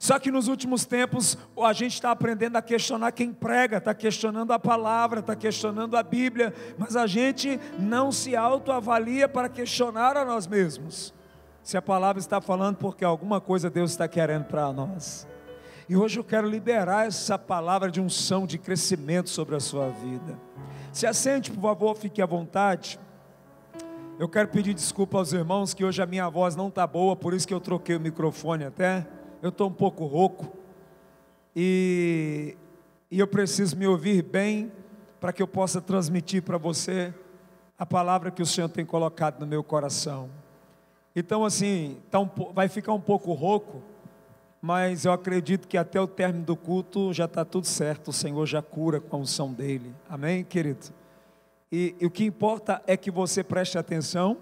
Só que nos últimos tempos a gente está aprendendo a questionar quem prega, está questionando a palavra, está questionando a Bíblia, mas a gente não se autoavalia para questionar a nós mesmos, se a palavra está falando, porque alguma coisa Deus está querendo para nós. E hoje eu quero liberar essa palavra de unção, de crescimento sobre a sua vida. Se assente, por favor, fique à vontade. Eu quero pedir desculpa aos irmãos que hoje a minha voz não está boa, por isso que eu troquei o microfone até. Eu estou um pouco rouco e eu preciso me ouvir bem para que eu possa transmitir para você a palavra que o Senhor tem colocado no meu coração. Então assim, vai ficar um pouco rouco, mas eu acredito que até o término do culto já está tudo certo, o Senhor já cura com a unção dEle, amém, querido? E o que importa é que você preste atenção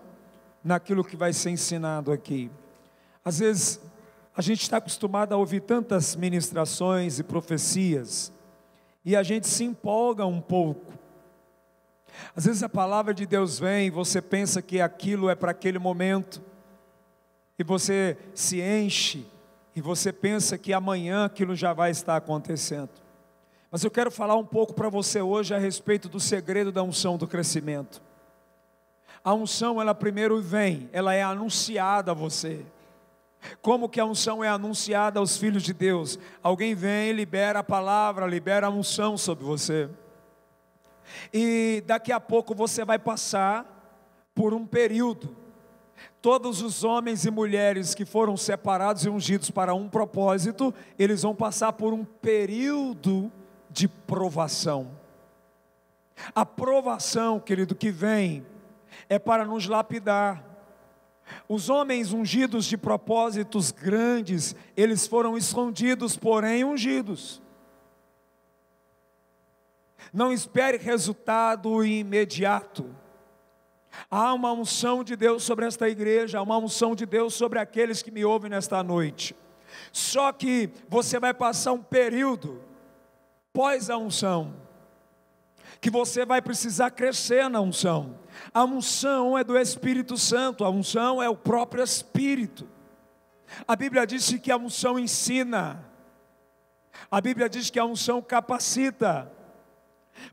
naquilo que vai ser ensinado aqui. Às vezes a gente está acostumado a ouvir tantas ministrações e profecias, e a gente se empolga um pouco. Às vezes a palavra de Deus vem, e você pensa que aquilo é para aquele momento, e você se enche, e você pensa que amanhã aquilo já vai estar acontecendo. Mas eu quero falar um pouco para você hoje a respeito do segredo da unção do crescimento. A unção, ela primeiro vem, ela é anunciada a você. Como que a unção é anunciada aos filhos de Deus? Alguém vem, libera a palavra, libera a unção sobre você. E daqui a pouco você vai passar por um período. Todos os homens e mulheres que foram separados e ungidos para um propósito, eles vão passar por um período de provação. A provação, querido, que vem é para nos lapidar. Os homens ungidos de propósitos grandes, eles foram escondidos, porém ungidos. Não espere resultado imediato. Há uma unção de Deus sobre esta igreja, há uma unção de Deus sobre aqueles que me ouvem nesta noite. Só que você vai passar um período pós a unção, que você vai precisar crescer na unção. A unção é do Espírito Santo, a unção é o próprio Espírito. A Bíblia diz que a unção ensina, a Bíblia diz que a unção capacita,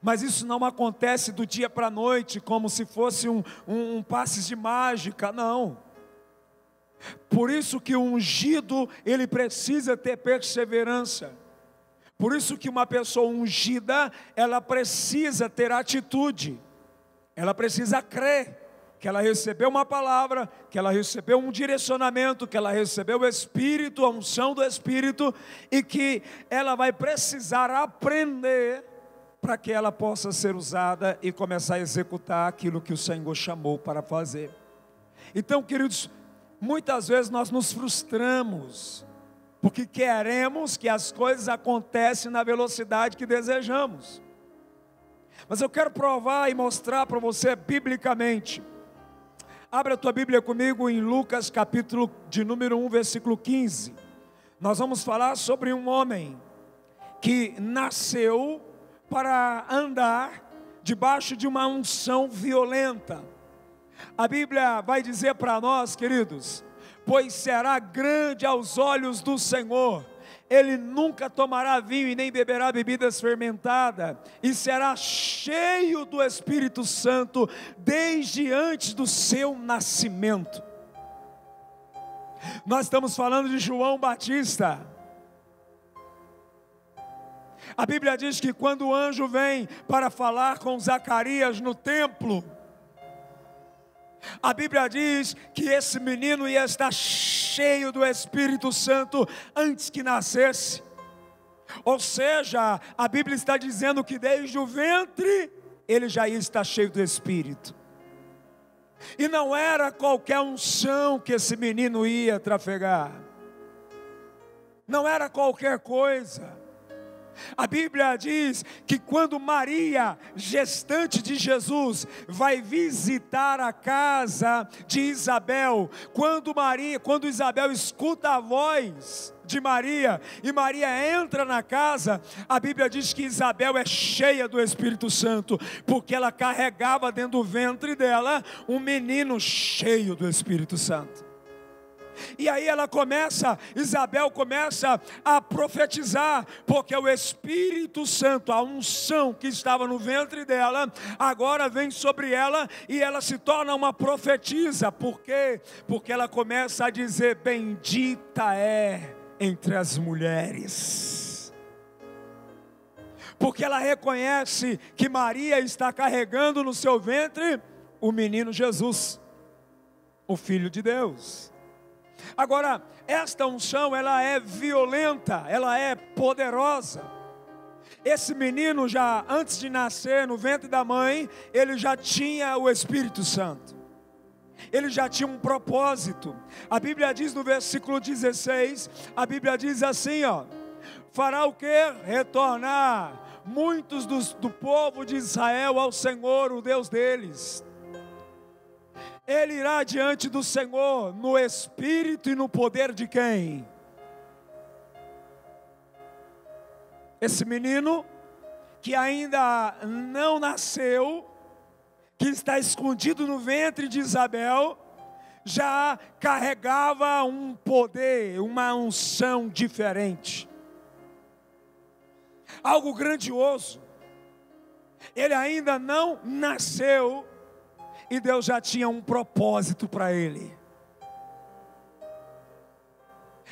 mas isso não acontece do dia para a noite, como se fosse um passe de mágica, não. Por isso que o ungido, ele precisa ter perseverança. Por isso que uma pessoa ungida, ela precisa ter atitude, ela precisa crer que ela recebeu uma palavra, que ela recebeu um direcionamento, que ela recebeu o Espírito, a unção do Espírito, e que ela vai precisar aprender para que ela possa ser usada e começar a executar aquilo que o Senhor chamou para fazer. Então, queridos, muitas vezes nós nos frustramos, porque queremos que as coisas aconteçam na velocidade que desejamos. Mas eu quero provar e mostrar para você biblicamente. Abra a tua Bíblia comigo em Lucas capítulo de número 1, versículo 15. Nós vamos falar sobre um homem que nasceu para andar debaixo de uma unção violenta. A Bíblia vai dizer para nós, queridos: pois será grande aos olhos do Senhor, ele nunca tomará vinho e nem beberá bebidas fermentadas, e será cheio do Espírito Santo desde antes do seu nascimento. Nós estamos falando de João Batista. A Bíblia diz que quando o anjo vem para falar com Zacarias no templo, a Bíblia diz que esse menino ia estar cheio do Espírito Santo antes que nascesse. Ou seja, a Bíblia está dizendo que desde o ventre ele já ia estar cheio do Espírito. E não era qualquer unção que esse menino ia trafegar, não era qualquer coisa. A Bíblia diz que quando Maria, gestante de Jesus, vai visitar a casa de Isabel, quando Isabel escuta a voz de Maria, e Maria entra na casa, a Bíblia diz que Isabel é cheia do Espírito Santo, porque ela carregava dentro do ventre dela um menino cheio do Espírito Santo. E aí Isabel começa a profetizar, porque o Espírito Santo, a unção que estava no ventre dela, agora vem sobre ela e ela se torna uma profetisa. Por quê? Porque ela começa a dizer: bendita é entre as mulheres. Porque ela reconhece que Maria está carregando no seu ventre o menino Jesus, o Filho de Deus. Agora, esta unção, ela é violenta, ela é poderosa. Esse menino já, antes de nascer no ventre da mãe, ele já tinha o Espírito Santo. Ele já tinha um propósito. A Bíblia diz no versículo 16, a Bíblia diz assim, fará o quê? Retornar muitos do povo de Israel ao Senhor, o Deus deles. Ele irá diante do Senhor no espírito e no poder de quem? Esse menino que ainda não nasceu, que está escondido no ventre de Isabel, já carregava um poder, uma unção diferente, algo grandioso. Ele ainda não nasceu e Deus já tinha um propósito para ele.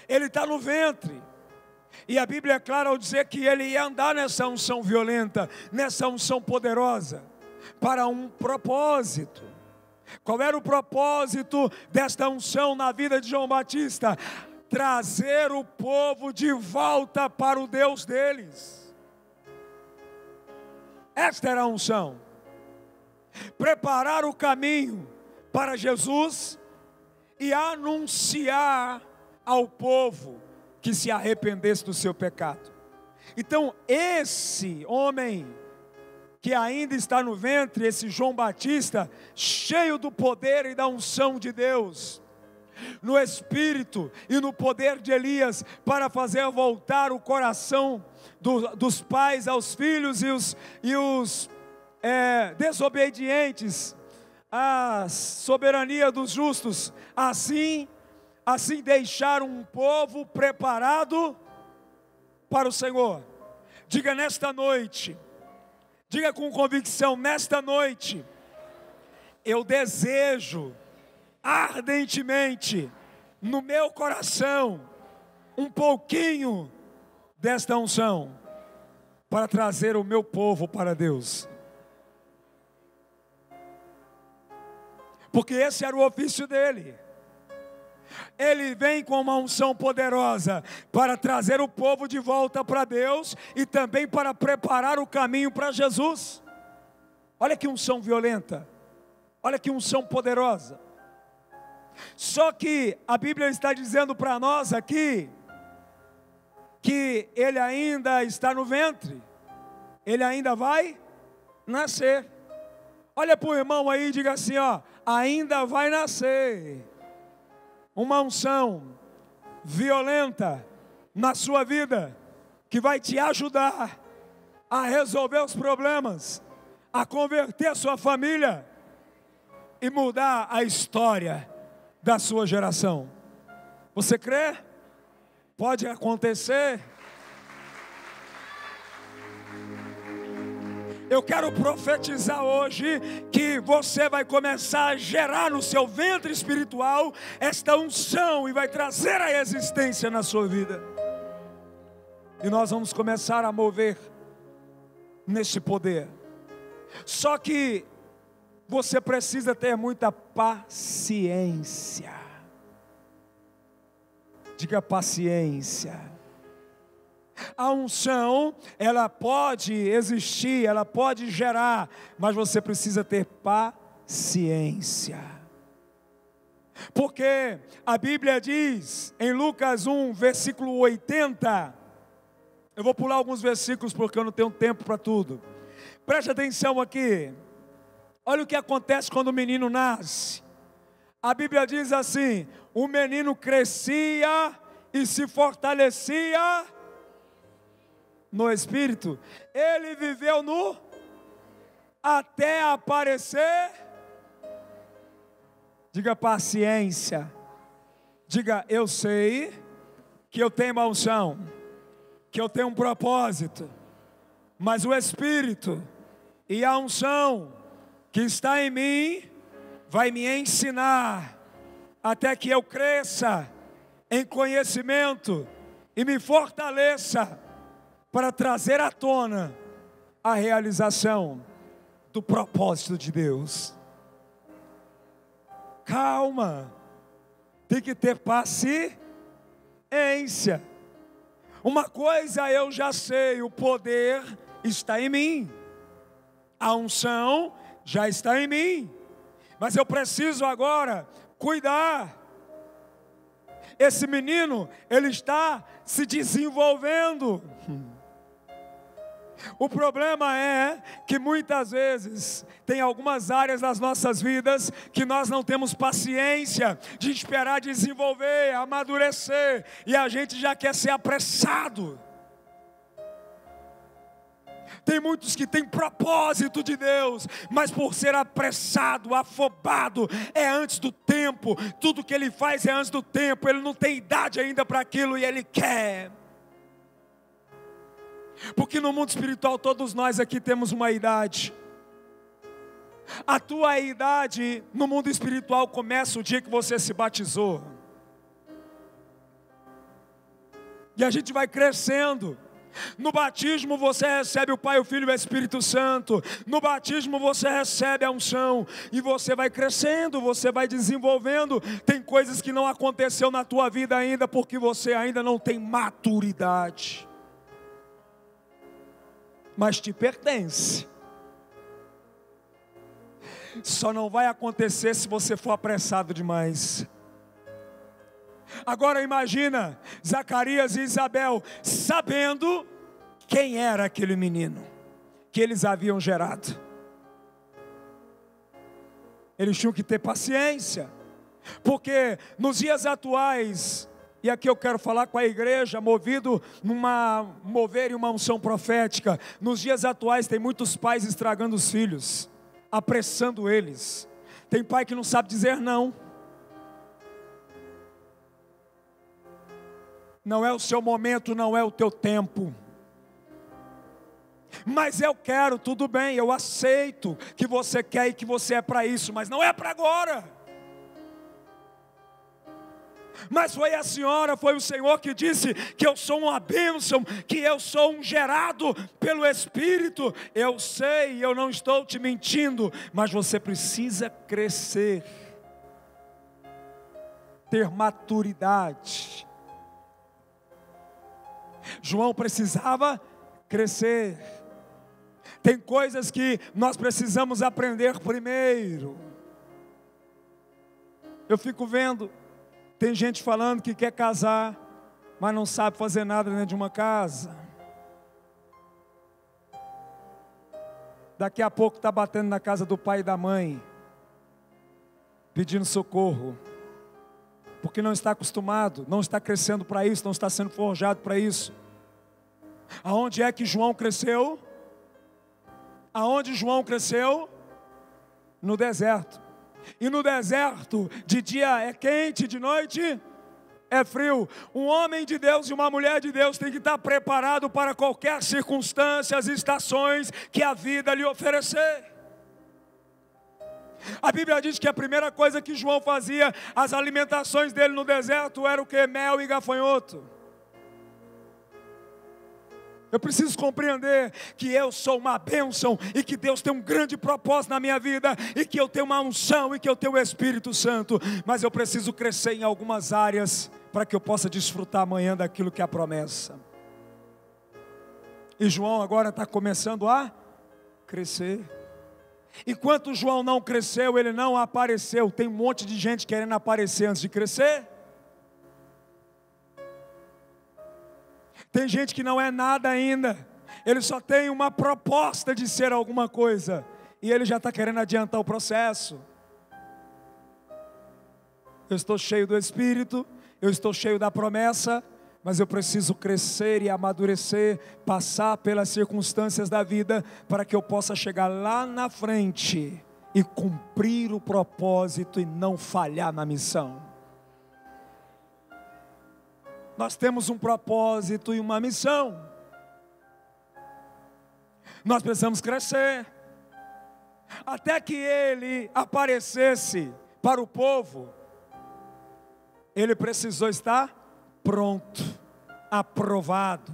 Ele está no ventre. E a Bíblia é clara ao dizer que ele ia andar nessa unção violenta, nessa unção poderosa, para um propósito. Qual era o propósito desta unção na vida de João Batista? Trazer o povo de volta para o Deus deles. Esta era a unção. Preparar o caminho para Jesus e anunciar ao povo que se arrependesse do seu pecado. Então esse homem que ainda está no ventre, esse João Batista, cheio do poder e da unção de Deus, no espírito e no poder de Elias, para fazer voltar o coração dos pais aos filhos e os desobedientes à soberania dos justos, assim deixar um povo preparado para o Senhor. Diga nesta noite, diga com convicção: nesta noite, eu desejo ardentemente no meu coração um pouquinho desta unção, para trazer o meu povo para Deus. Porque esse era o ofício dele. Ele vem com uma unção poderosa para trazer o povo de volta para Deus e também para preparar o caminho para Jesus. Olha que unção violenta, olha que unção poderosa. Só que a Bíblia está dizendo para nós aqui que ele ainda está no ventre, ele ainda vai nascer. Olha para o irmão aí e diga assim, ainda vai nascer uma unção violenta na sua vida, que vai te ajudar a resolver os problemas, a converter a sua família e mudar a história da sua geração. Você crê? Pode acontecer? Eu quero profetizar hoje que você vai começar a gerar no seu ventre espiritual esta unção e vai trazer a existência na sua vida. E nós vamos começar a mover nesse poder. Só que você precisa ter muita paciência. Diga paciência. A unção, ela pode existir, ela pode gerar, mas você precisa ter paciência. Porque a Bíblia diz em Lucas 1, versículo 80, eu vou pular alguns versículos porque eu não tenho tempo para tudo. Preste atenção aqui. Olha o que acontece quando o menino nasce. A Bíblia diz assim: o menino crescia e se fortalecia no Espírito. Ele viveu até aparecer. Diga paciência. Diga: eu sei que eu tenho uma unção, que eu tenho um propósito, mas o Espírito e a unção que está em mim vai me ensinar até que eu cresça em conhecimento e me fortaleça para trazer à tona a realização do propósito de Deus. Calma, tem que ter paciência. Uma coisa eu já sei: o poder está em mim, a unção já está em mim, mas eu preciso agora cuidar. Esse menino, ele está se desenvolvendo. O problema é que muitas vezes tem algumas áreas das nossas vidas que nós não temos paciência de esperar desenvolver, amadurecer, e a gente já quer ser apressado. Tem muitos que têm propósito de Deus, mas por ser apressado, afobado, é antes do tempo. Tudo que ele faz é antes do tempo. Ele não tem idade ainda para aquilo e ele quer. Porque no mundo espiritual todos nós aqui temos uma idade. A tua idade no mundo espiritual começa o dia que você se batizou. E a gente vai crescendo. No batismo você recebe o Pai, o Filho e o Espírito Santo. No batismo você recebe a unção. E você vai crescendo, você vai desenvolvendo. Tem coisas que não aconteceu na tua vida ainda, porque você ainda não tem maturidade. Mas te pertence. Só não vai acontecer se você for apressado demais. Agora imagina Zacarias e Isabel sabendo quem era aquele menino que eles haviam gerado. Eles tinham que ter paciência, porque nos dias atuais, e aqui eu quero falar com a igreja, movido numa mover e uma unção profética. Nos dias atuais tem muitos pais estragando os filhos, apressando eles. Tem pai que não sabe dizer não. Não é o seu momento, não é o teu tempo. Mas eu quero, tudo bem, eu aceito que você quer e que você é para isso, mas não é para agora. Mas foi a senhora, foi o Senhor que disse que eu sou uma bênção, que eu sou um gerado pelo Espírito. Eu sei, eu não estou te mentindo, mas você precisa crescer, ter maturidade. João precisava crescer. Tem coisas que nós precisamos aprender primeiro. Eu fico vendo, tem gente falando que quer casar, mas não sabe fazer nada dentro de uma casa. Daqui a pouco está batendo na casa do pai e da mãe, pedindo socorro, porque não está acostumado, não está crescendo para isso, não está sendo forjado para isso. Aonde é que João cresceu? Aonde João cresceu? No deserto. E no deserto, de dia é quente, de noite é frio. Um homem de Deus e uma mulher de Deus tem que estar preparado para qualquer circunstância, as estações que a vida lhe oferecer. A Bíblia diz que a primeira coisa que João fazia, as alimentações dele no deserto, era o que? Mel e gafanhoto. Eu preciso compreender que eu sou uma bênção e que Deus tem um grande propósito na minha vida e que eu tenho uma unção e que eu tenho o Espírito Santo, mas eu preciso crescer em algumas áreas para que eu possa desfrutar amanhã daquilo que é a promessa. E João agora está começando a crescer. Enquanto João não cresceu, ele não apareceu. Tem um monte de gente querendo aparecer antes de crescer. Tem gente que não é nada ainda. Ele só tem uma proposta de ser alguma coisa. E ele já está querendo adiantar o processo. Eu estou cheio do Espírito, eu estou cheio da promessa, mas eu preciso crescer e amadurecer, passar pelas circunstâncias da vida, para que eu possa chegar lá na frente e cumprir o propósito e não falhar na missão. nós temos um propósito e uma missão. Nós precisamos crescer. Até que ele aparecesse para o povo, ele precisou estar pronto, aprovado.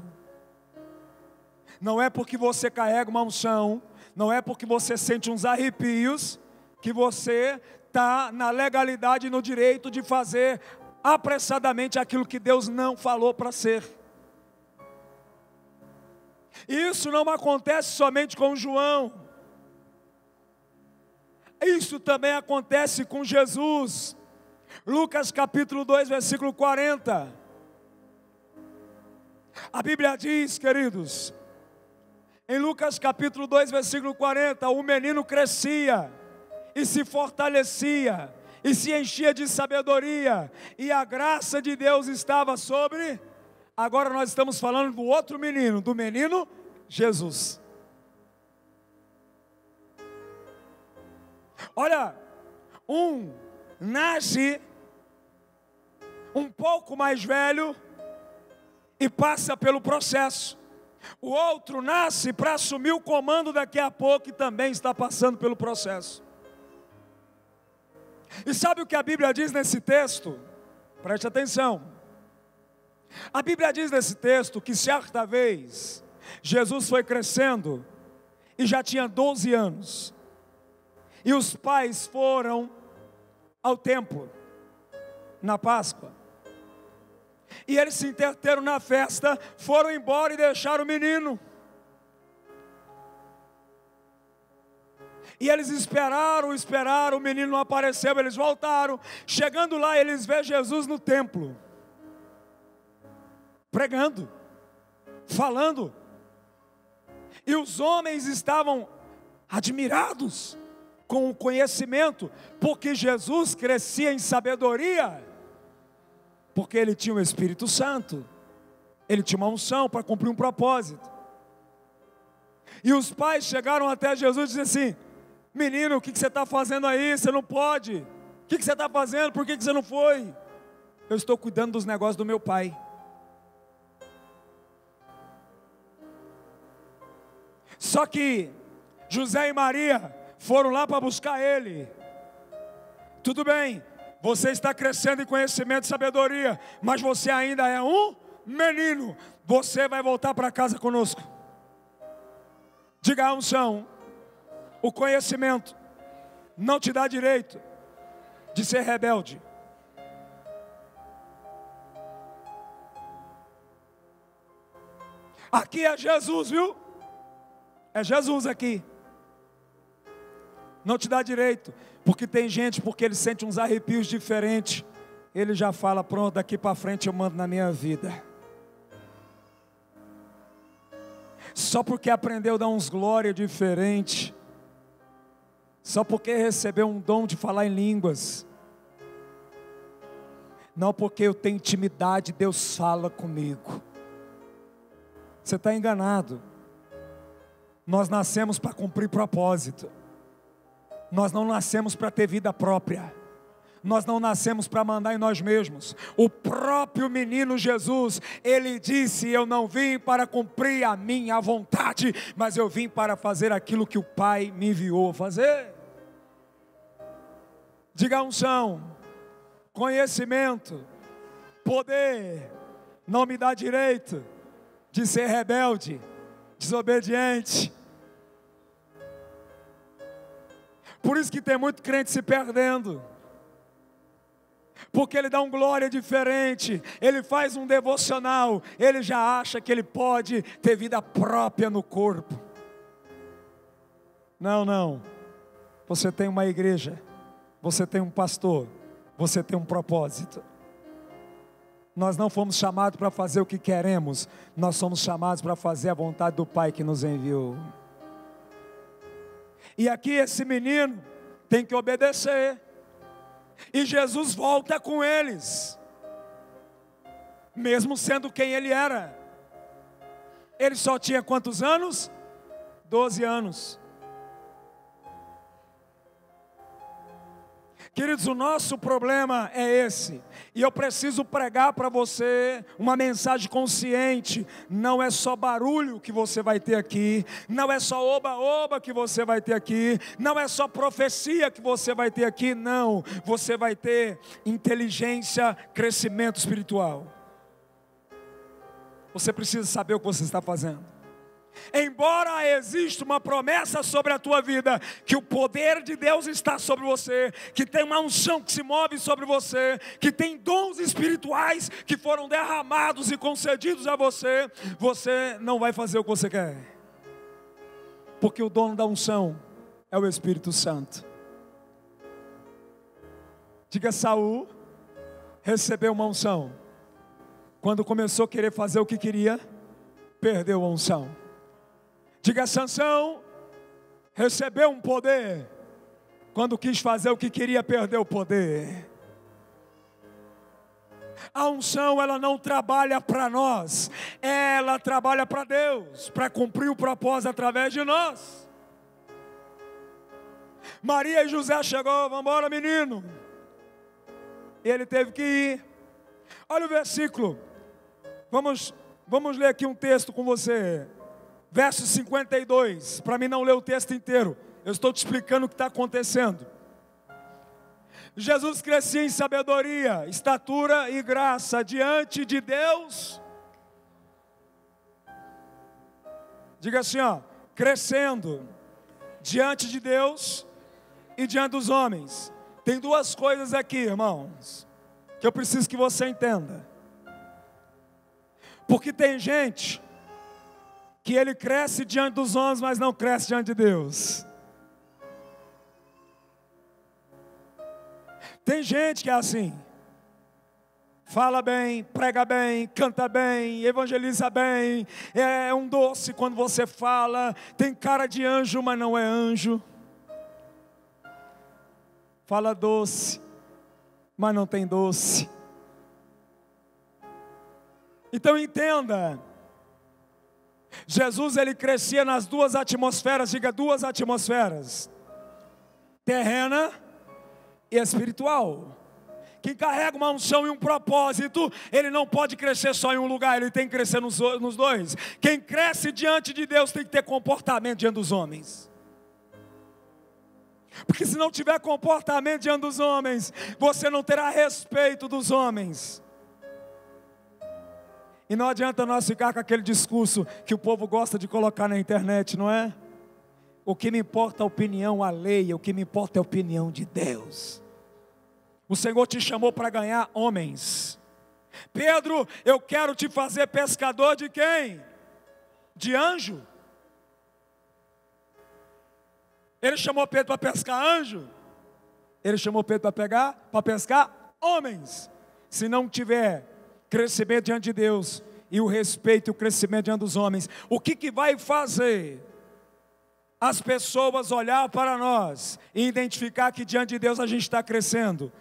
Não é porque você carrega uma unção, não é porque você sente uns arrepios, que você está na legalidade e no direito de fazer apressadamente aquilo que Deus não falou para ser. Isso não acontece somente com João. Isso também acontece com Jesus. Lucas capítulo 2, versículo 40. A Bíblia diz, queridos, em Lucas capítulo 2, versículo 40, o menino crescia e se fortalecia e se enchia de sabedoria, e a graça de Deus estava sobre. Agora nós estamos falando do outro menino, do menino Jesus. Olha, um nasce um pouco mais velho e passa pelo processo. O outro nasce para assumir o comando daqui a pouco e também está passando pelo processo. E sabe o que a Bíblia diz nesse texto? Preste atenção. A Bíblia diz nesse texto que certa vez Jesus foi crescendo e já tinha 12 anos. E os pais foram ao templo na Páscoa. E eles se entreteram na festa, foram embora e deixaram o menino. E eles esperaram, o menino não apareceu, eles voltaram. Chegando lá, eles vê Jesus no templo, pregando, falando. E os homens estavam admirados com o conhecimento, porque Jesus crescia em sabedoria, porque ele tinha o Espírito Santo, ele tinha uma unção para cumprir um propósito. E os pais chegaram até Jesus e disseram assim: menino, o que você está fazendo aí? Você não pode. O que você está fazendo? Por que você não foi? Eu estou cuidando dos negócios do meu pai. Só que José e Maria foram lá para buscar ele. Tudo bem, você está crescendo em conhecimento e sabedoria, mas você ainda é um menino. Você vai voltar para casa conosco. Diga a unção. O conhecimento não te dá direito de ser rebelde. Aqui é Jesus, viu? É Jesus aqui. Não te dá direito, porque tem gente, porque ele sente uns arrepios diferentes, ele já fala: pronto, daqui para frente eu mando na minha vida. Só porque aprendeu a dar uns glória diferente, só porque recebeu um dom de falar em línguas, não porque eu tenho intimidade, Deus fala comigo. Você está enganado. Nós nascemos para cumprir propósito. Nós não nascemos para ter vida própria. Nós não nascemos para mandar em nós mesmos. O próprio menino Jesus, ele disse: eu não vim para cumprir a minha vontade, mas eu vim para fazer aquilo que o Pai me enviou fazer. Diga a unção. Conhecimento, poder, não me dá direito de ser rebelde, desobediente. Por isso que tem muito crente se perdendo, porque ele dá um glória diferente, ele faz um devocional, ele já acha que ele pode ter vida própria no corpo. Não, você tem uma igreja, você tem um pastor, você tem um propósito. Nós não fomos chamados para fazer o que queremos, nós somos chamados para fazer a vontade do Pai que nos enviou. E aqui esse menino tem que obedecer, e Jesus volta com eles, mesmo sendo quem ele era. Ele só tinha quantos anos? 12 anos. Queridos, o nosso problema é esse, e eu preciso pregar para você uma mensagem consciente. Não é só barulho que você vai ter aqui, não é só oba-oba que você vai ter aqui, não é só profecia que você vai ter aqui, não. Você vai ter inteligência, crescimento espiritual. Você precisa saber o que você está fazendo. Embora exista uma promessa sobre a tua vida, que o poder de Deus está sobre você, que tem uma unção que se move sobre você, que tem dons espirituais que foram derramados e concedidos a você, você não vai fazer o que você quer, porque o dono da unção é o Espírito Santo. Diga: Saul recebeu uma unção, quando começou a querer fazer o que queria, perdeu a unção. Diga: Sansão recebeu um poder, quando quis fazer o que queria, perdeu o poder. A unção, ela não trabalha para nós, ela trabalha para Deus, para cumprir o propósito através de nós. Maria e José chegou: vamos embora, menino. E ele teve que ir. Olha o versículo, vamos ler aqui um texto com você. Verso 52, para mim não ler o texto inteiro, eu estou te explicando o que está acontecendo. Jesus crescia em sabedoria, estatura e graça diante de Deus. Diga assim, ó: crescendo diante de Deus e diante dos homens. Tem duas coisas aqui, irmãos, que eu preciso que você entenda. Porque tem gente que ele cresce diante dos homens, mas não cresce diante de Deus. Tem gente que é assim: fala bem, prega bem, canta bem, evangeliza bem, é um doce quando você fala, tem cara de anjo, mas não é anjo. Fala doce, mas não tem doce. Então entenda, Jesus, ele crescia nas duas atmosferas, diga duas atmosferas, terrena e espiritual. Quem carrega uma unção e um propósito, ele não pode crescer só em um lugar, ele tem que crescer nos dois. Quem cresce diante de Deus tem que ter comportamento diante dos homens. Porque se não tiver comportamento diante dos homens, você não terá respeito dos homens. E não adianta nós ficar com aquele discurso que o povo gosta de colocar na internet, não é? O que me importa é a opinião alheia, o que me importa é a opinião de Deus. O Senhor te chamou para ganhar homens. Pedro, eu quero te fazer pescador de quem? De anjo. Ele chamou Pedro para pescar anjo? Ele chamou Pedro para pescar homens. Se não tiver crescimento diante de Deus e o respeito e o crescimento diante dos homens, o que vai fazer as pessoas olhar para nós e identificar que diante de Deus a gente está crescendo?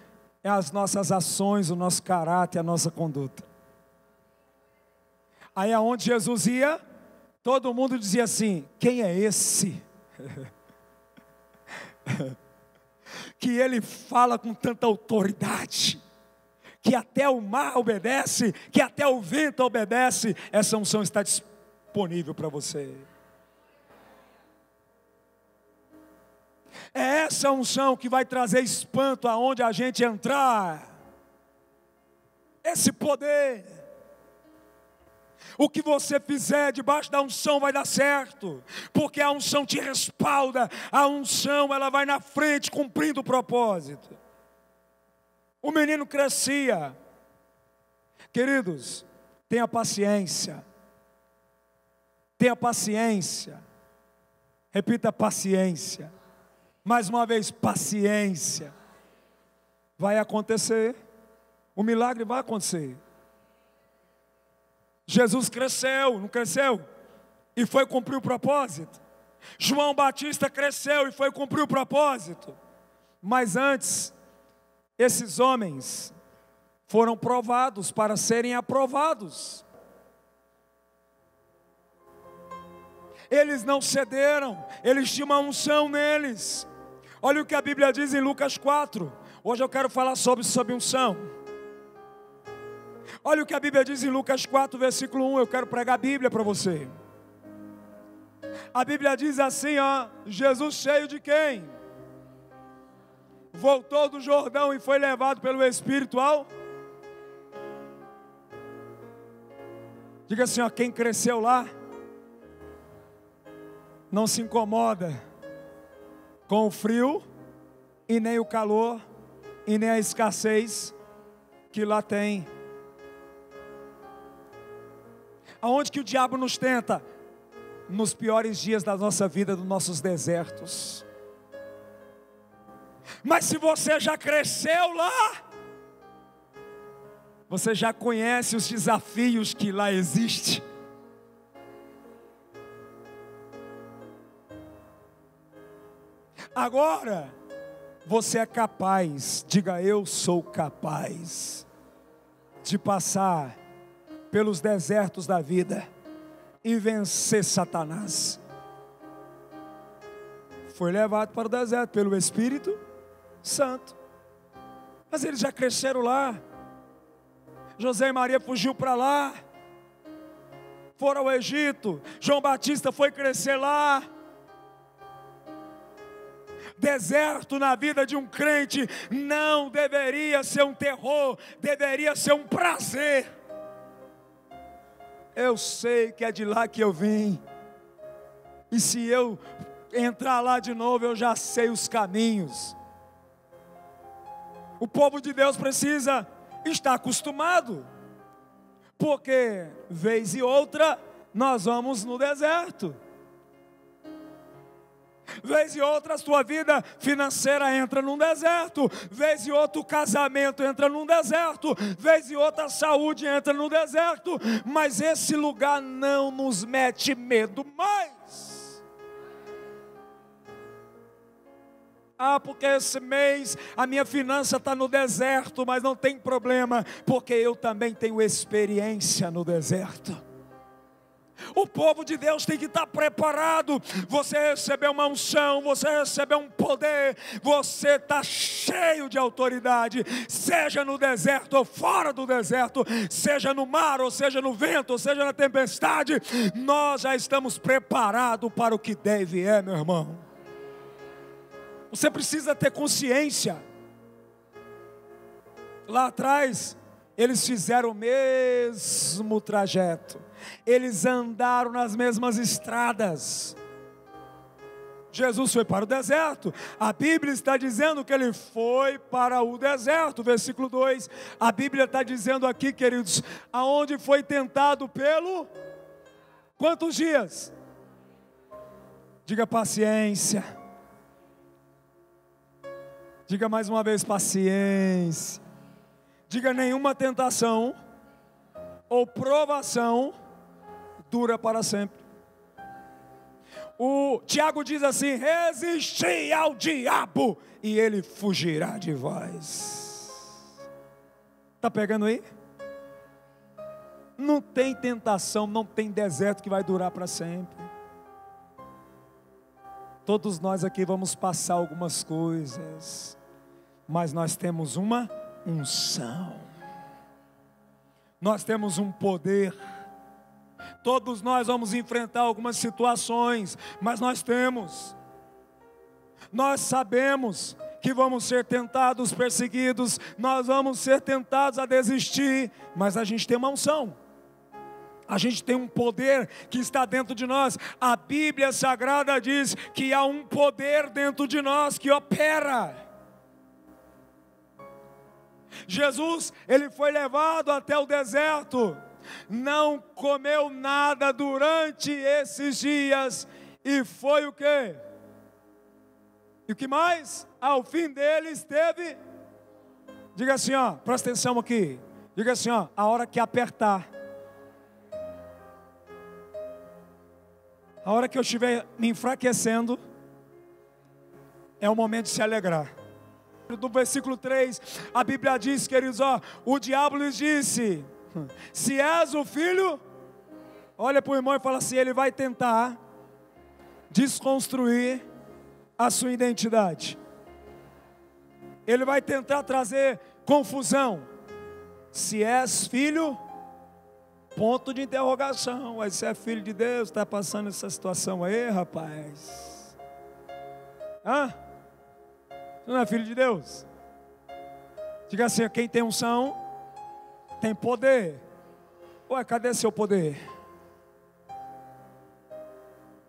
É as nossas ações, o nosso caráter, a nossa conduta. Aí aonde Jesus ia, todo mundo dizia assim: quem é esse? Que ele fala com tanta autoridade, que até o mar obedece, que até o vento obedece. Essa unção está disponível para você. É essa unção que vai trazer espanto aonde a gente entrar. Esse poder. O que você fizer debaixo da unção vai dar certo, porque a unção te respalda. A unção, ela vai na frente cumprindo o propósito. O menino crescia. Queridos, tenha paciência. Tenha paciência. Repita: paciência. Mais uma vez, paciência. Vai acontecer. O milagre vai acontecer. Jesus cresceu, não cresceu? E foi cumprir o propósito. João Batista cresceu e foi cumprir o propósito. Mas antes, esses homens foram provados para serem aprovados. Eles não cederam, eles tinham uma unção neles. Olha o que a Bíblia diz em Lucas 4. Hoje eu quero falar sobre unção. Olha o que a Bíblia diz em Lucas 4, versículo 1. Eu quero pregar a Bíblia para você. A Bíblia diz assim, ó: Jesus cheio de quem? Voltou do Jordão e foi levado pelo Espírito ao... Diga assim, ó: quem cresceu lá não se incomoda com o frio e nem o calor e nem a escassez que lá tem. Aonde que o diabo nos tenta? Nos piores dias da nossa vida, dos nossos desertos. Mas se você já cresceu lá, você já conhece os desafios que lá existem. Agora, você é capaz, diga eu sou capaz, de passar pelos desertos da vida e vencer Satanás. Foi levado para o deserto pelo Espírito Santo. Mas eles já cresceram lá. José e Maria fugiu para lá, foram ao Egito. João Batista foi crescer lá. Deserto na vida de um crente não deveria ser um terror, deveria ser um prazer. Eu sei que é de lá que eu vim, e se eu entrar lá de novo, eu já sei os caminhos. O povo de Deus precisa estar acostumado, porque vez e outra nós vamos no deserto. Vez e outra a sua vida financeira entra num deserto. Vez e outra o casamento entra num deserto. Vez e outra a saúde entra num deserto. Mas esse lugar não nos mete medo mais. Porque esse mês a minha finança está no deserto. Mas não tem problema, porque eu também tenho experiência no deserto. O povo de Deus tem que estar preparado. Você recebeu uma unção, você recebeu um poder, você está cheio de autoridade, seja no deserto ou fora do deserto, seja no mar, ou seja no vento, ou seja na tempestade. Nós já estamos preparados para o que deve meu irmão. Você precisa ter consciência. Lá atrás eles fizeram o mesmo trajeto, eles andaram nas mesmas estradas. Jesus foi para o deserto. A Bíblia está dizendo que ele foi para o deserto. Versículo 2, a Bíblia está dizendo aqui, queridos, aonde foi tentado pelo... Quantos dias? Diga paciência. Diga mais uma vez paciência. Diga nenhuma tentação ou provação dura para sempre. O Tiago diz assim: resisti ao diabo e ele fugirá de vós. Está pegando aí? Não tem tentação, não tem deserto que vai durar para sempre. Todos nós aqui vamos passar algumas coisas, mas nós temos uma unção, nós temos um poder. Todos nós vamos enfrentar algumas situações, mas nós sabemos que vamos ser tentados, perseguidos, nós vamos ser tentados a desistir, mas a gente tem uma unção, a gente tem um poder que está dentro de nós. A Bíblia Sagrada diz que há um poder dentro de nós que opera. Jesus, ele foi levado até o deserto, não comeu nada durante esses dias, e foi o quê? E o que mais? Ao fim deles teve, diga assim, ó, presta atenção aqui, diga assim, ó, a hora que apertar, a hora que eu estiver me enfraquecendo, é o momento de se alegrar. Do versículo 3, a Bíblia diz, queridos, ó, o diabo lhes disse: se és o filho, olha para o irmão e fala assim, ele vai tentar desconstruir a sua identidade. ele vai tentar trazer confusão. Se és filho, ponto de interrogação. Mas se é filho de Deus, está passando essa situação aí, rapaz? Hã? Você não é filho de Deus? Diga assim: quem tem unção, tem poder. Ué, cadê seu poder?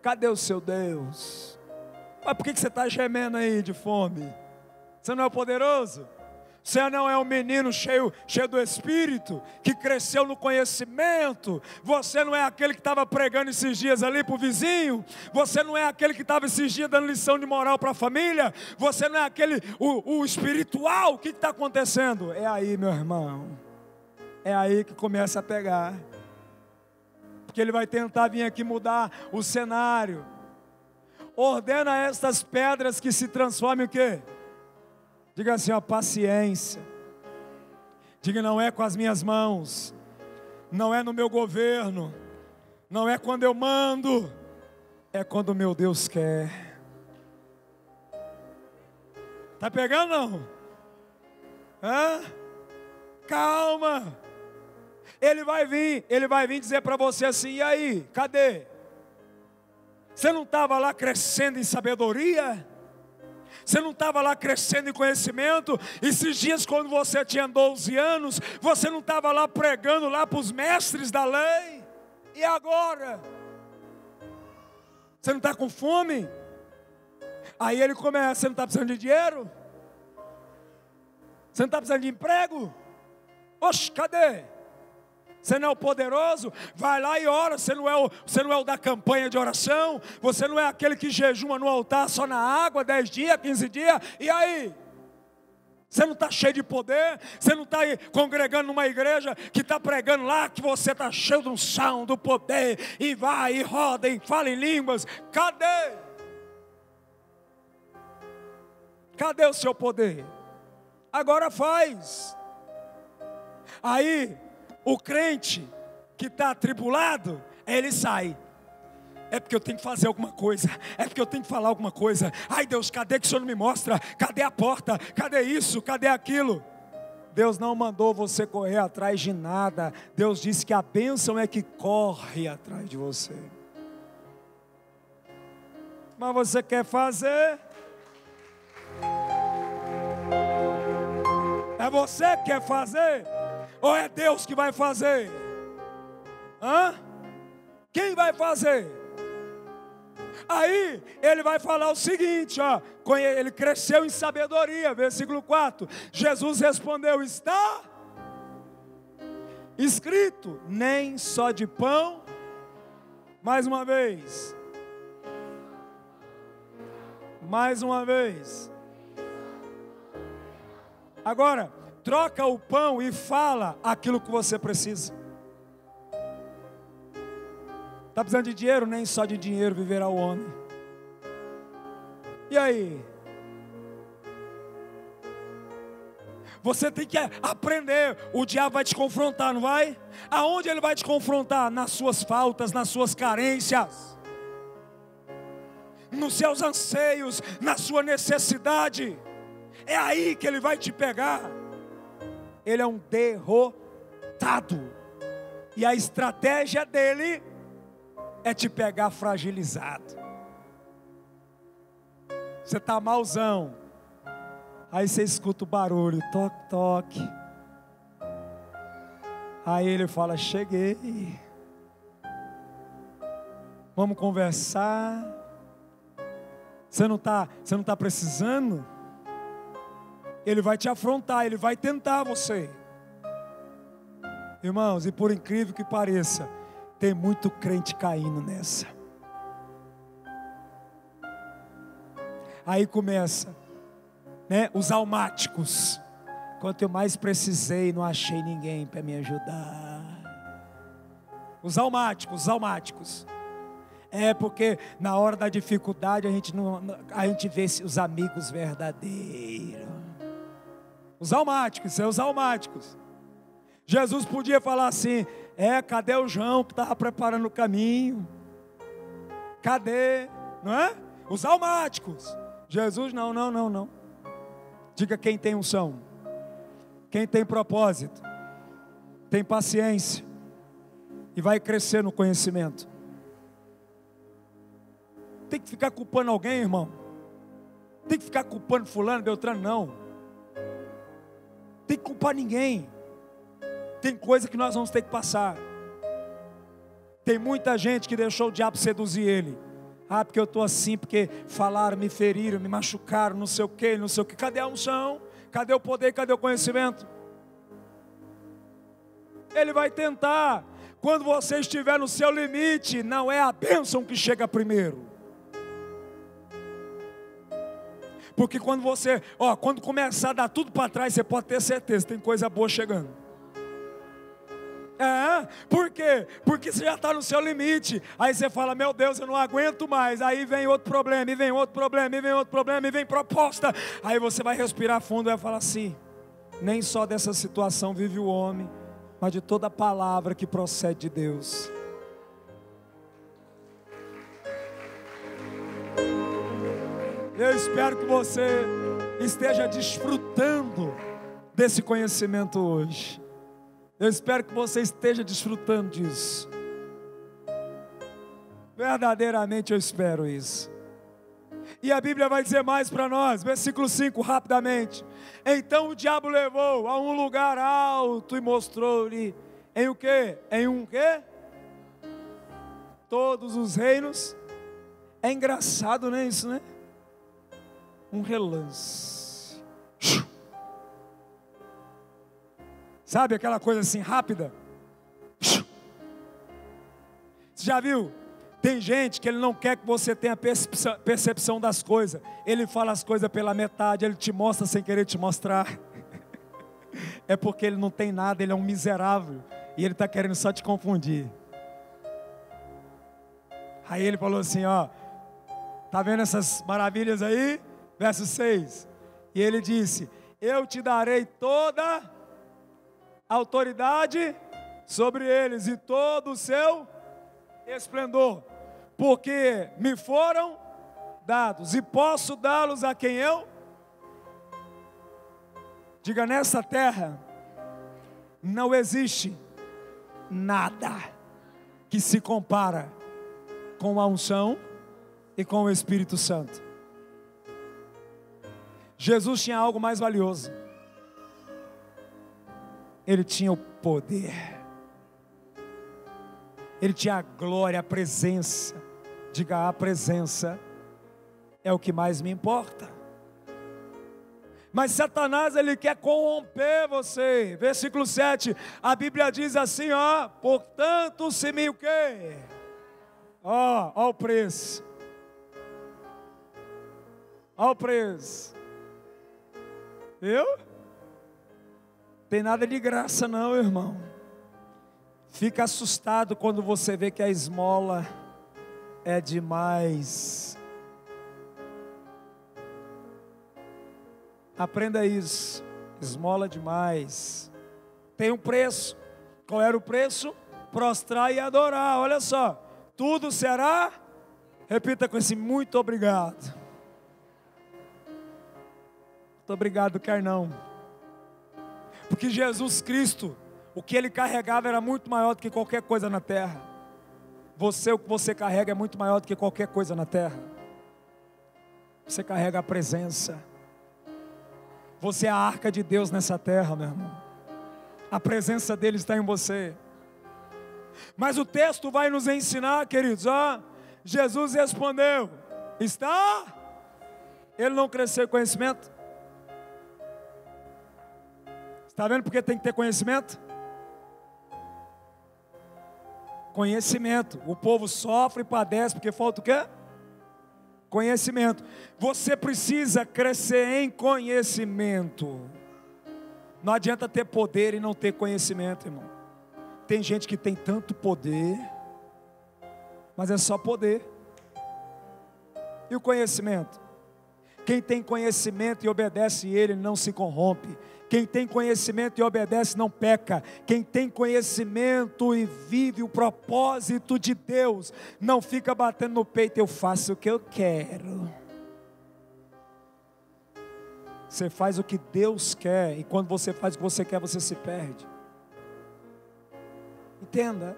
Cadê o seu Deus? Mas por que você está gemendo aí de fome? Você não é poderoso? Você não é um menino cheio do Espírito, que cresceu no conhecimento? Você não é aquele que estava pregando esses dias ali para o vizinho? Você não é aquele que estava esses dias dando lição de moral para a família? Você não é aquele, o espiritual? O que está acontecendo? É aí, meu irmão. É aí que começa a pegar. Porque ele vai tentar vir aqui mudar o cenário. Ordena estas pedras que se transformem o quê? Diga assim, ó, paciência. Diga: não é com as minhas mãos, não é no meu governo, não é quando eu mando, é quando o meu Deus quer. Tá pegando não? Hã? Calma. Ele vai vir dizer para você assim: e aí, cadê? Você não estava lá crescendo em sabedoria? Você não estava lá crescendo em conhecimento? Esses dias, quando você tinha 12 anos, você não estava lá pregando lá para os mestres da lei? E agora? Você não está com fome? Aí ele começa: você não está precisando de dinheiro? Você não está precisando de emprego? Oxe, cadê? Você não é o poderoso? Vai lá e ora. Você não é o da campanha de oração? Você não é aquele que jejuma no altar só na água 10 dias, 15 dias? E aí? Você não está cheio de poder? Você não está aí congregando numa igreja que está pregando lá que você está cheio de unção, do poder, e vai, e roda, e fala em línguas? Cadê? Cadê o seu poder? Agora faz. Aí o crente que está atribulado, ele sai. É porque eu tenho que fazer alguma coisa. É porque eu tenho que falar alguma coisa. Ai Deus, cadê que o Senhor não me mostra? Cadê a porta? Cadê isso? Cadê aquilo? Deus não mandou você correr atrás de nada. Deus disse que a bênção é que corre atrás de você. Mas você quer fazer? É você que quer fazer? Ou é Deus que vai fazer? Hã? Quem vai fazer? Aí ele vai falar o seguinte, ó: ele cresceu em sabedoria, versículo 4. Jesus respondeu: está escrito, nem só de pão. Mais uma vez. Mais uma vez. Agora, troca o pão e fala aquilo que você precisa. Está precisando de dinheiro? Nem só de dinheiro viverá o homem. E aí? Você tem que aprender. O diabo vai te confrontar, não vai? Aonde ele vai te confrontar? Nas suas faltas, nas suas carências, nos seus anseios, na sua necessidade. É aí que ele vai te pegar. Ele é um derrotado. E a estratégia dele é te pegar fragilizado. Você está malzão. Aí você escuta o barulho, toque, toque. Aí ele fala: cheguei. Vamos conversar. Você não tá precisando? Ele vai te afrontar, ele vai tentar você. Irmãos, e por incrível que pareça, tem muito crente caindo nessa. Aí começa, né, os almáticos. Quanto eu mais precisei, não achei ninguém para me ajudar. Os almáticos. É porque na hora da dificuldade a gente vê os amigos verdadeiros. Os almáticos. Jesus podia falar assim: cadê o João que estava preparando o caminho? Cadê? Não é? Os almáticos. Jesus não. Diga: quem tem unção, quem tem propósito, tem paciência e vai crescer no conhecimento. Tem que ficar culpando alguém, irmão? Tem que ficar culpando fulano, beltrano? Não. Tem que culpar ninguém. Tem coisa que nós vamos ter que passar. Tem muita gente que deixou o diabo seduzir ele. Ah, porque eu estou assim, porque falaram, me feriram, me machucaram, não sei o que, não sei o que. Cadê a unção? Cadê o poder? Cadê o conhecimento? Ele vai tentar. Quando você estiver no seu limite, não é a bênção que chega primeiro. Porque quando quando começar a dar tudo para trás, você pode ter certeza, tem coisa boa chegando. Por quê? Porque você já está no seu limite. Aí você fala: meu Deus, eu não aguento mais. Aí vem outro problema, e vem outro problema, e vem outro problema, e vem proposta. Aí você vai respirar fundo e vai falar assim: nem só dessa situação vive o homem, mas de toda palavra que procede de Deus. Eu espero que você esteja desfrutando desse conhecimento hoje. Eu espero que você esteja desfrutando disso. Verdadeiramente eu espero isso. E a Bíblia vai dizer mais para nós, versículo 5, rapidamente. Então o diabo levou a um lugar alto e mostrou-lhe em o quê? Em um quê? Todos os reinos. É engraçado, né, isso, né? Um relance. Sabe aquela coisa assim rápida? Você já viu? Tem gente que ele não quer que você tenha percepção das coisas. Ele fala as coisas pela metade, ele te mostra sem querer te mostrar. É porque ele não tem nada, ele é um miserável. E ele está querendo só te confundir. Aí ele falou assim, ó. Tá vendo essas maravilhas aí? Verso 6. E ele disse: eu te darei toda autoridade sobre eles e todo o seu esplendor, porque me foram dados e posso dá-los a quem eu. Diga: nessa terra não existe nada que se compara com a unção e com o Espírito Santo. Jesus tinha algo mais valioso. Ele tinha o poder. Ele tinha a glória, a presença. Diga: a presença é o que mais me importa. Mas Satanás, ele quer corromper você. Versículo 7, a Bíblia diz assim, ó: portanto, se me o quê? Ó o preço. Ó o preço. Viu? Tem nada de graça não, irmão. Fica assustado quando você vê que a esmola é demais. Aprenda isso. Esmola demais. Tem um preço. Qual era o preço? Prostrar e adorar. Olha só. Tudo será. Repita com esse: muito obrigado. Muito obrigado, quer não. Porque Jesus Cristo, o que Ele carregava era muito maior do que qualquer coisa na terra. O que você carrega é muito maior do que qualquer coisa na terra. Você carrega a presença. Você é a arca de Deus nessa terra, meu irmão. A presença dele está em você. Mas o texto vai nos ensinar, queridos, ó. Jesus respondeu: está? Ele não cresceu em conhecimento? Está vendo porque tem que ter conhecimento? Conhecimento. O povo sofre e padece porque falta o quê? Conhecimento. Você precisa crescer em conhecimento. Não adianta ter poder e não ter conhecimento, irmão. Tem gente que tem tanto poder, mas é só poder. E o conhecimento? Quem tem conhecimento e obedece ele não se corrompe. Quem tem conhecimento e obedece não peca. Quem tem conhecimento e vive o propósito de Deus não fica batendo no peito: eu faço o que eu quero. Você faz o que Deus quer, e quando você faz o que você quer, você se perde. Entenda.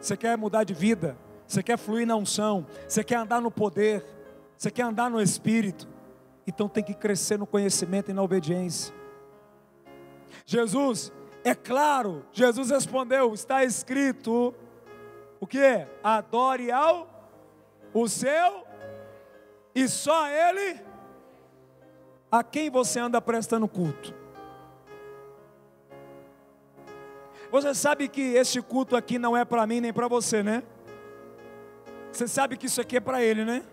Você quer mudar de vida, você quer fluir na unção, você quer andar no poder, você quer andar no Espírito, então tem que crescer no conhecimento e na obediência. Jesus, é claro, Jesus respondeu, está escrito, o que? Adore o seu, e só Ele. A quem você anda prestando culto? Você sabe que este culto aqui não é para mim nem para você, né? Você sabe que isso aqui é para Ele, né?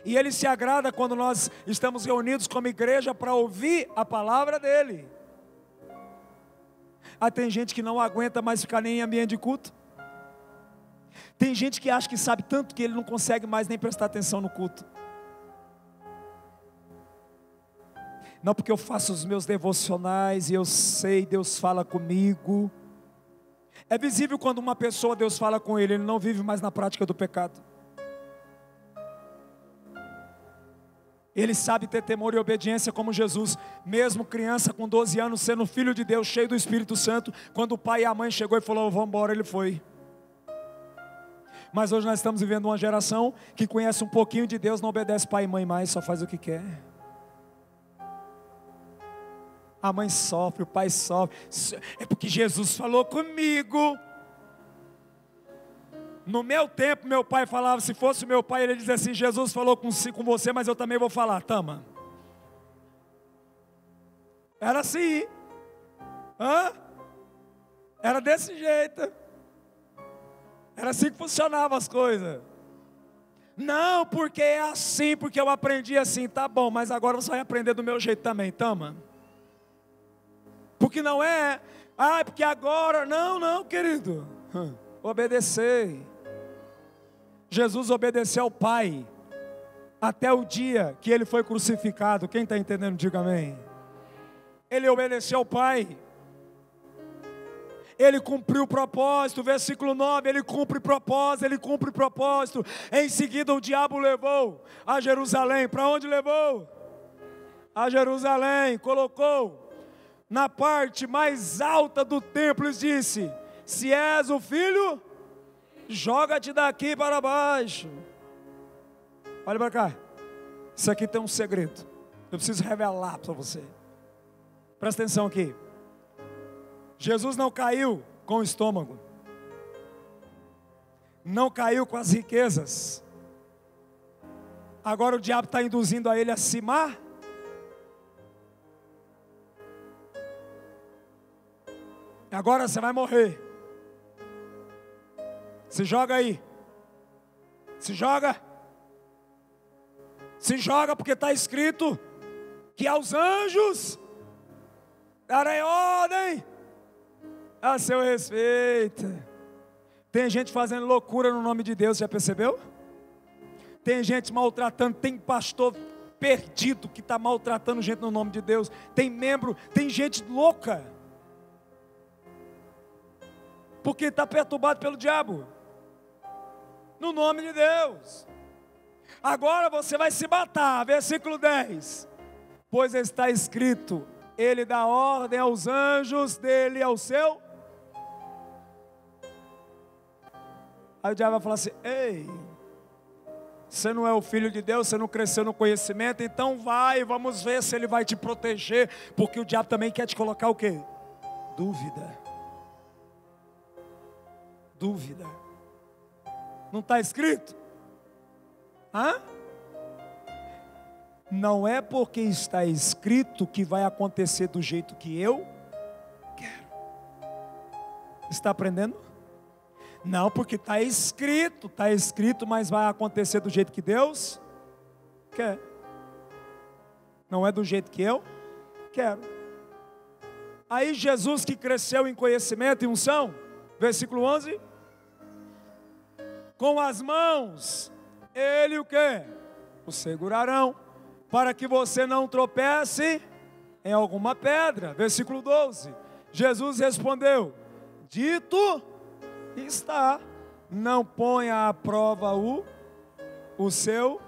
E Ele se agrada quando nós estamos reunidos como igreja para ouvir a palavra dEle. Tem gente que não aguenta mais ficar nem em ambiente de culto. Tem gente que acha que sabe tanto que ele não consegue mais nem prestar atenção no culto. Não, porque eu faço os meus devocionais e eu sei, Deus fala comigo. É visível quando uma pessoa, Deus fala com ele não vive mais na prática do pecado. Ele sabe ter temor e obediência como Jesus, mesmo criança com 12 anos, sendo filho de Deus, cheio do Espírito Santo. Quando o pai e a mãe chegou e falou, vamos embora, ele foi. Mas hoje nós estamos vivendo uma geração que conhece um pouquinho de Deus, não obedece pai e mãe mais, só faz o que quer. A mãe sofre, o pai sofre. É porque Jesus falou comigo. No meu tempo, meu pai falava, se fosse meu pai, ele dizia assim, Jesus falou com você, mas eu também vou falar, tama. Era assim. Era desse jeito. Era assim que funcionavam as coisas. Não, porque é assim, porque eu aprendi assim. Tá bom, mas agora você vai aprender do meu jeito também, tama. Porque não é, porque agora, não, querido, obedecei. Jesus obedeceu ao Pai, até o dia que Ele foi crucificado. Quem está entendendo, diga amém. Ele obedeceu ao Pai, Ele cumpriu o propósito, versículo 9, Ele cumpre propósito, em seguida o diabo levou a Jerusalém. Para onde levou? A Jerusalém, colocou na parte mais alta do templo e disse, se és o filho, joga-te daqui para baixo. Olha para cá, isso aqui tem um segredo, eu preciso revelar para você. Presta atenção aqui. Jesus não caiu com o estômago, não caiu com as riquezas. Agora o diabo está induzindo a ele a se matar. Agora você vai morrer. Se joga aí. Se joga. Se joga, porque está escrito que aos anjos darei ordem a seu respeito. Tem gente fazendo loucura no nome de Deus, já percebeu? Tem gente maltratando, tem pastor perdido que está maltratando gente no nome de Deus. Tem membro, tem gente louca. Porque está perturbado pelo diabo, no nome de Deus. Agora você vai se matar, versículo 10, pois está escrito, Ele dá ordem aos anjos dele, ao seu. Aí o diabo vai falar assim, ei, você não é o filho de Deus, você não cresceu no conhecimento, então vamos ver se Ele vai te proteger, porque o diabo também quer te colocar o quê? Dúvida. Dúvida. Não está escrito? Não é porque está escrito que vai acontecer do jeito que eu quero. Está aprendendo? Não, porque está escrito, mas vai acontecer do jeito que Deus quer. Não é do jeito que eu quero. Aí Jesus, que cresceu em conhecimento e unção, versículo 11, com as mãos, Ele o quê? O segurarão, para que você não tropece em alguma pedra. Versículo 12, Jesus respondeu, dito está, não ponha à prova o seu.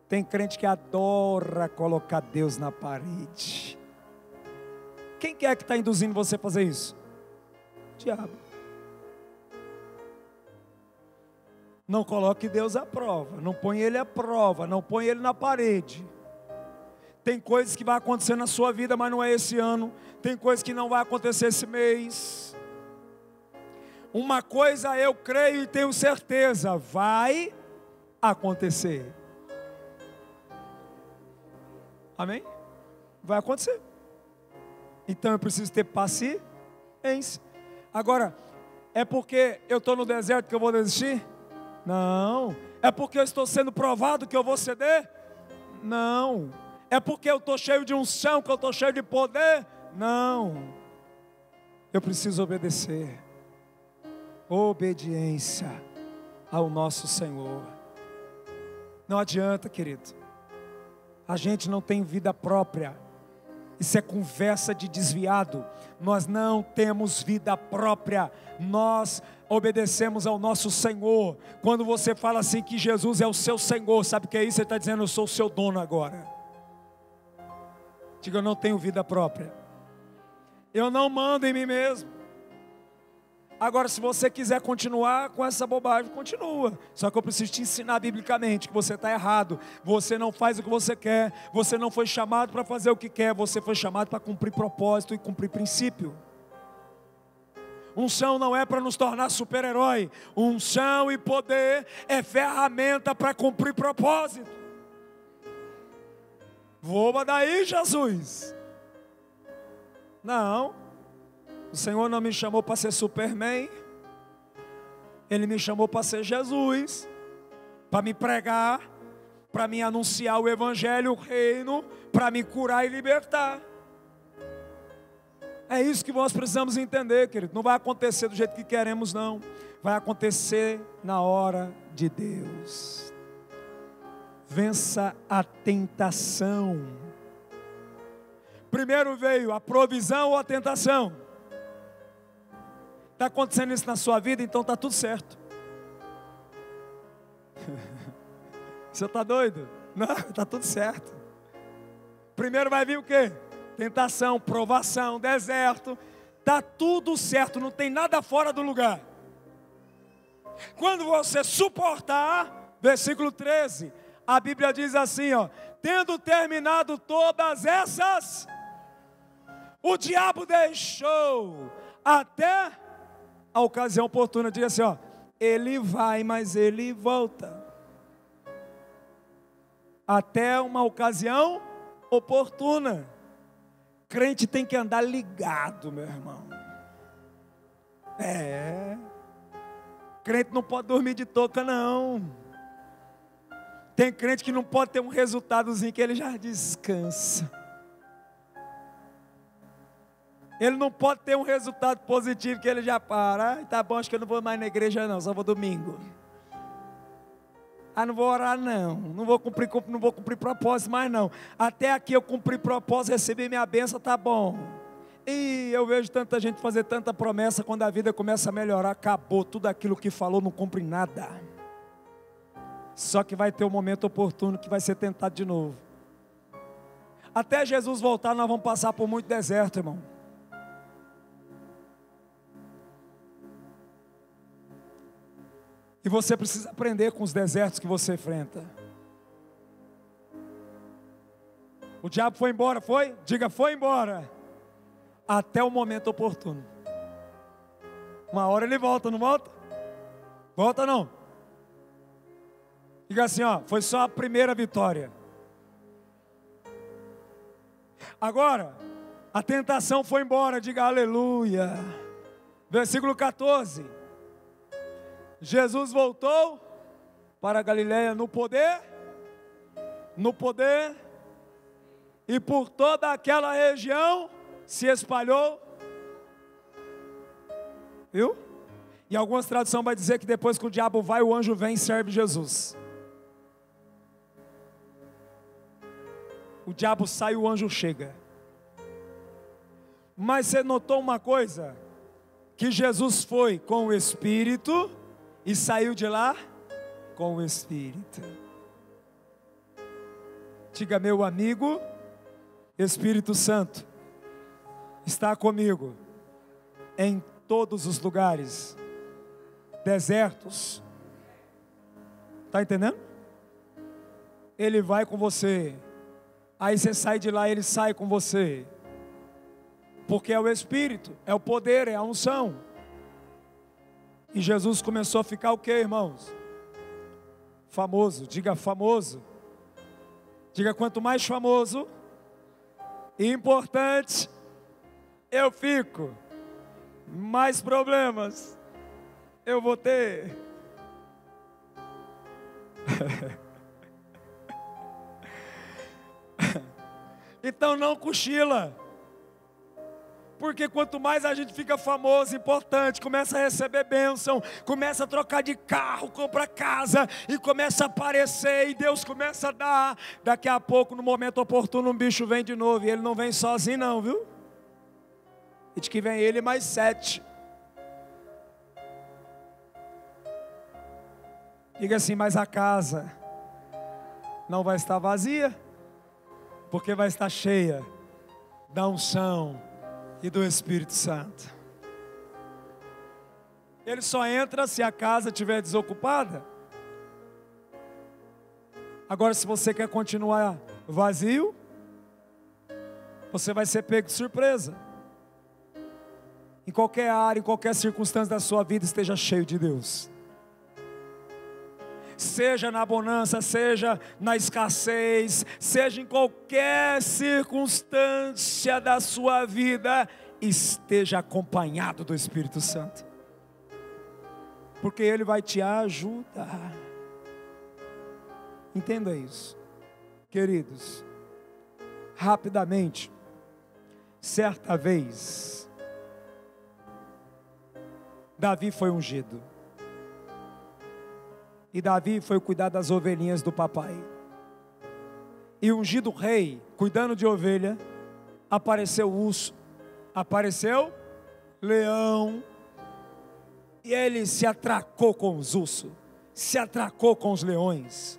Tem crente que adora colocar Deus na parede. Quem que é que está induzindo você a fazer isso? O diabo. Não coloque Deus à prova, não põe Ele à prova, não põe Ele na parede. Tem coisas que vai acontecer na sua vida, mas não é esse ano. Tem coisas que não vai acontecer esse mês. Uma coisa eu creio e tenho certeza, vai acontecer. Amém? Vai acontecer. Então eu preciso ter paciência. Agora, é porque eu estou no deserto que eu vou desistir? Não. É porque eu estou sendo provado que eu vou ceder? Não. É porque eu estou cheio de unção, que eu estou cheio de poder? Não. Eu preciso obedecer. Obediência ao nosso Senhor. Não adianta, querido. A gente não tem vida própria. Isso é conversa de desviado. Nós não temos vida própria. Nós obedecemos ao nosso Senhor. Quando você fala assim que Jesus é o seu Senhor, sabe o que é isso? Ele está dizendo, eu sou o seu dono agora. Diga, eu não tenho vida própria. Eu não mando em mim mesmo. Agora, se você quiser continuar com essa bobagem, continua. Só que eu preciso te ensinar biblicamente que você está errado. Você não faz o que você quer. Você não foi chamado para fazer o que quer. Você foi chamado para cumprir propósito e cumprir princípio. Unção não é para nos tornar super-herói. Unção e poder é ferramenta para cumprir propósito. Voa daí, Jesus. Não. O Senhor não me chamou para ser Superman. Ele me chamou para ser Jesus, para me pregar, para me anunciar o Evangelho, o reino, para me curar e libertar. É isso que nós precisamos entender, querido. Não vai acontecer do jeito que queremos, não. Vai acontecer na hora de Deus. Vença a tentação. Primeiro veio a provisão ou a tentação? Está acontecendo isso na sua vida, então está tudo certo. Você está doido? Não, está tudo certo. Primeiro vai vir o quê? Tentação, provação, deserto. Está tudo certo, não tem nada fora do lugar. Quando você suportar, versículo 13, a Bíblia diz assim, ó, tendo terminado todas essas, o diabo deixou até a ocasião oportuna. Diga assim, ó, ele vai, mas ele volta. Até uma ocasião oportuna. Crente tem que andar ligado, meu irmão. Crente não pode dormir de touca, não. Tem crente que não pode ter um resultadozinho que ele já descansa. Ele não pode ter um resultado positivo que ele já para. Tá bom, acho que eu não vou mais na igreja não, só vou domingo. Não vou orar não, não vou cumprir propósito mais não. Até aqui eu cumpri propósito, recebi minha bênção, tá bom. E eu vejo tanta gente fazer tanta promessa, quando a vida começa a melhorar, acabou, tudo aquilo que falou não cumpre nada. Só que vai ter um momento oportuno que vai ser tentado de novo. Até Jesus voltar nós vamos passar por muito deserto, irmão. E você precisa aprender com os desertos que você enfrenta. O diabo foi embora, foi? Diga, foi embora. Até o momento oportuno. Uma hora ele volta, não volta? Volta não. Diga assim, ó, foi só a primeira vitória. Agora, a tentação foi embora, diga aleluia. Versículo 14. Jesus voltou para a Galileia no poder, e por toda aquela região se espalhou, viu? E algumas traduções vai dizer que depois que o diabo vai, o anjo vem e serve Jesus. O diabo sai, o anjo chega. Mas você notou uma coisa? Que Jesus foi com o Espírito e saiu de lá com o Espírito. Diga: meu amigo Espírito Santo está comigo em todos os lugares, desertos. Está entendendo? Ele vai com você. Aí você sai de lá, ele sai com você. Porque é o Espírito, é o poder, é a unção. E Jesus começou a ficar o quê, irmãos? Famoso. Diga famoso. Diga: quanto mais famoso e importante eu fico, mais problemas eu vou ter. Então não cochila. Porque quanto mais a gente fica famoso, importante, começa a receber bênção, começa a trocar de carro, compra casa, e começa a aparecer, e Deus começa a dar. Daqui a pouco, no momento oportuno, um bicho vem de novo, e ele não vem sozinho não, viu? E de que vem ele mais 7. Diga assim: mas a casa não vai estar vazia, porque vai estar cheia da unção e do Espírito Santo. Ele só entra se a casa estiver desocupada. Agora, se você quer continuar vazio, você vai ser pego de surpresa. Em qualquer área, em qualquer circunstância da sua vida, esteja cheio de Deus. Seja na bonança, seja na escassez, seja em qualquer circunstância da sua vida, esteja acompanhado do Espírito Santo, porque Ele vai te ajudar. Entenda isso, queridos. Rapidamente, certa vez, Davi foi ungido. E Davi foi cuidar das ovelhinhas do papai. E ungido rei, cuidando de ovelha, apareceu urso, apareceu leão. E ele se atracou com os ursos, se atracou com os leões.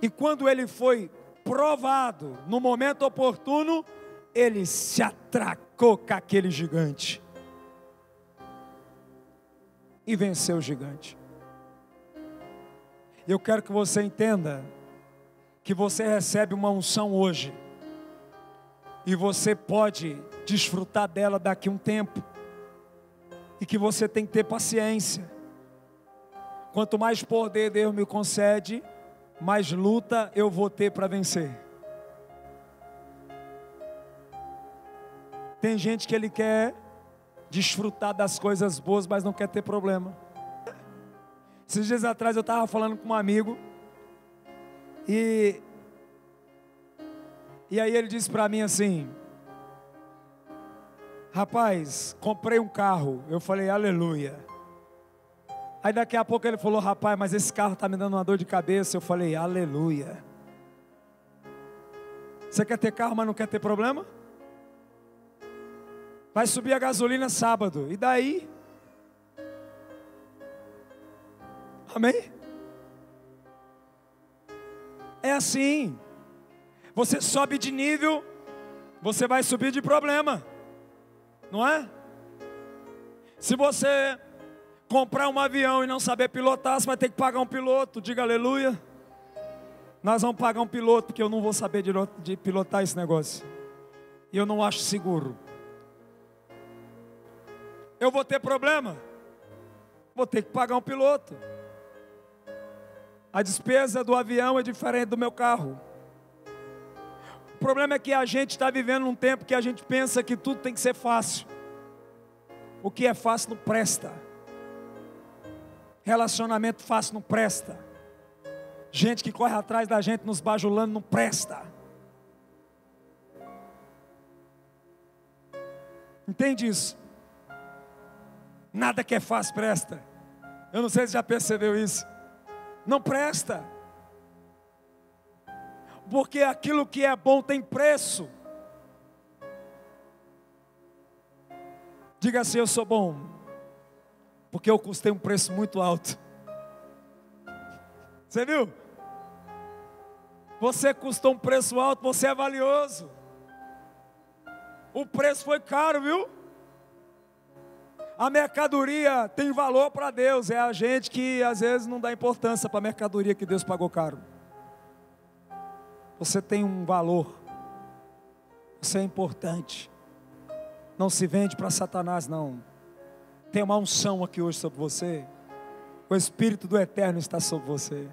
E quando ele foi provado, no momento oportuno, ele se atracou com aquele gigante. E venceu o gigante. Eu quero que você entenda que você recebe uma unção hoje, e você pode desfrutar dela daqui a um tempo, e que você tem que ter paciência. Quanto mais poder Deus me concede, mais luta eu vou ter para vencer. Tem gente que ele quer desfrutar das coisas boas, mas não quer ter problema. Esses dias atrás eu estava falando com um amigo, e aí ele disse para mim assim: rapaz, comprei um carro. Eu falei: aleluia. Aí daqui a pouco ele falou: rapaz, mas esse carro está me dando uma dor de cabeça. Eu falei: aleluia. Você quer ter carro, mas não quer ter problema? Vai subir a gasolina sábado, e daí? Amém? É assim. Você sobe de nível, você vai subir de problema, não é? Se você comprar um avião e não saber pilotar, você vai ter que pagar um piloto. Diga aleluia. Nós vamos pagar um piloto, porque eu não vou saber de pilotar esse negócio, e eu não acho seguro. Eu vou ter problema, vou ter que pagar um piloto. A despesa do avião é diferente do meu carro. O problema é que a gente está vivendo num tempo que a gente pensa que tudo tem que ser fácil. O que é fácil não presta. Relacionamento fácil não presta. Gente que corre atrás da gente nos bajulando não presta. Entende isso? Nada que é fácil presta. Eu não sei se já percebeu isso. Não presta. Porque aquilo que é bom tem preço. Diga assim: eu sou bom, porque eu custei um preço muito alto. Você viu? Você custou um preço alto, você é valioso. O preço foi caro, viu? A mercadoria tem valor para Deus. É a gente que às vezes não dá importância para a mercadoria que Deus pagou caro. Você tem um valor. Você é importante. Não se vende para Satanás, não. Tem uma unção aqui hoje sobre você. O Espírito do Eterno está sobre você.